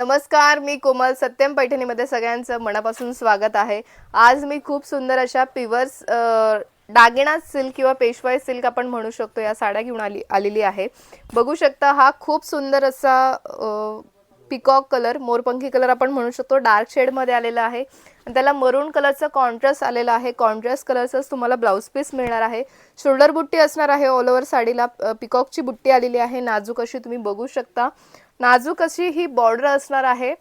नमस्कार, मी कोमल. सत्यम पैठणीमध्ये सगळ्यांचं मनापासून स्वागत आहे. आज मी खूप सुंदर अशा पिवर्स दागिना सिल्क किंवा पेशवाई सिल्क आपण म्हणू शकतो या साड्या घेऊन आलेली आहे. बघू शकता हा खूप सुंदर असा पिकॉक कलर, मोरपंखी कलर आपण म्हणू शकतो, डार्क शेड मध्ये आलेला आहे आणि त्याला मरून कलरचा कॉन्ट्रास्ट आलेला आहे. कॉन्ट्रास्ट कलरचाच तुम्हाला ब्लाउज पीस मिळणार आहे. शोल्डर बुट्टी असणार आहे. ऑल ओव्हर साडीला पिकॉकची बुट्टी आलेली आहे. नाजूक अशी तुम्ही बघू शकता. नाजूक अशी ही बॉर्डर असणार आहे.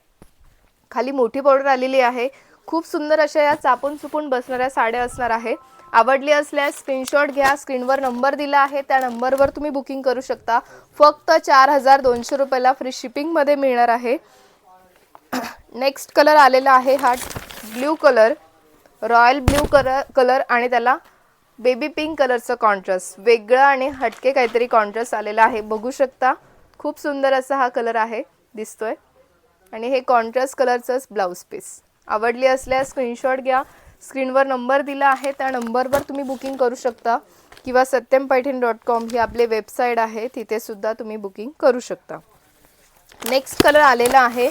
खाली मोठी बॉर्डर आलेली आहे. खूप सुंदर अशा या चापून चुपून बसणाऱ्या साड्या असणार आहे. आवडली असल्यास स्क्रीनशॉट घ्या. स्क्रीनवर नंबर दिला आहे, त्या नंबरवर तुम्ही बुकिंग करू शकता. फक्त 4200 रुपयाला फ्री शिपिंग मध्ये मिळणार आहे. नेक्स्ट कलर आलेला आहे हा blue colour, royal blue colour आणि त्याला बेबी पिंक कलरचं कॉन्ट्रास्ट, वेगळं आणि हटके काहीतरी कॉन्ट्रास्ट आलेला आहे. बघू शकता खूप सुंदर असा हा कलर आहे, दिसतोय. आणि हे कॉन्ट्रास्ट कलरचंच ब्लाउज पीस. आवडली असल्यास स्क्रीनशॉट घ्या. स्क्रीनवर नंबर दिला आहे, त्या नंबरवर तुम्ही बुकिंग करू शकता किंवा satyampaithan.com ही आपली वेबसाईट आहे, तिथे सुद्धा तुम्ही बुकिंग करू शकता. नेक्स्ट कलर आलेला आहे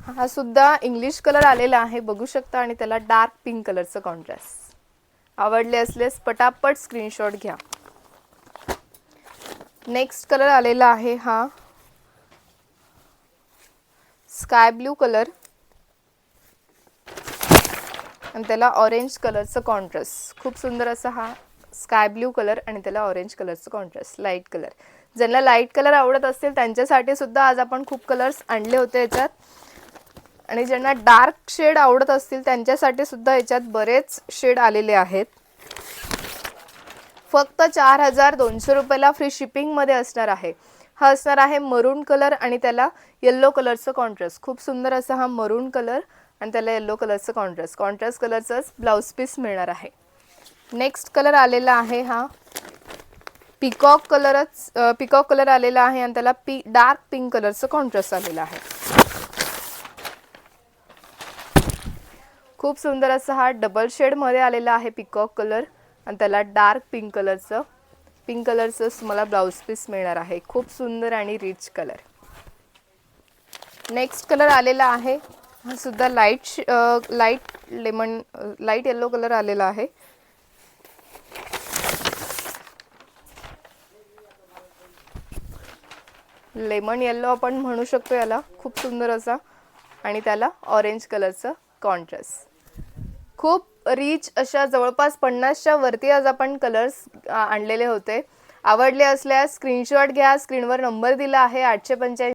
हा सुद्धा इंग्लिश कलर आलेला आहे, बघू शकता. आणि त्याला डार्क पिंक कलरचं कॉन्ट्रास्ट. आवडले असल्यास पटापट स्क्रीनशॉट घ्या. नेक्स्ट कलर आलेला आहे हा स्काय ब्लू कलर आणि त्याला ऑरेंज कलरचं कॉन्ट्रास्ट. खूप सुंदर असा हा स्काय ब्लू कलर आणि त्याला ऑरेंज कलरचं कॉन्ट्रास्ट, लाईट कलर. ज्यांना लाईट कलर आवडत असतील त्यांच्यासाठी सुद्धा आज आपण खूप कलर्स आणले होते याच्यात. आणि ज्यांना डार्क शेड आवडत असतील त्यांच्यासाठी सुद्धा याच्यात बरेच शेड आलेले आहेत. फक्त 4200 रुपयाला फ्री शिपिंग मध्ये असणार आहे. हा असणार आहे मरून कलर आणि त्याला येलो कलरचं कॉन्ट्रास्ट. खूप सुंदर असा हा मरून कलर आणि त्याला येलो कलरचं कॉन्ट्रास्ट. कॉन्ट्रास्ट कलरचंच ब्लाउज पीस मिळणार आहे. नेक्स्ट कलर आलेला आहे हा पिकॉक कलर आलेला आहे आणि त्याला डार्क पिंक कलरचं कॉन्ट्रास्ट आलेला आहे. खूप सुंदर असा हा डबल शेड मध्ये आलेला आहे पिकॉक कलर आणि त्याला डार्क पिंक कलरचं तुम्हाला ब्लाउज पीस मिळणार आहे. खूप सुंदर आणि रिच कलर. नेक्स्ट कलर आलेला आहे हा सुद्धा लाईट येलो कलर आलेला आहे. लेमन येलो आपण म्हणू शकतो याला. खूप सुंदर असा आणि त्याला ऑरेंज कलरचं कॉन्ट्रास्ट. खूप रिच अशा जवळपास 50च्या वरती आज आपण कलर्स आणलेले होते. आवडले असल्यास स्क्रीनशॉट घ्या. स्क्रीनवर नंबर दिला आहे 885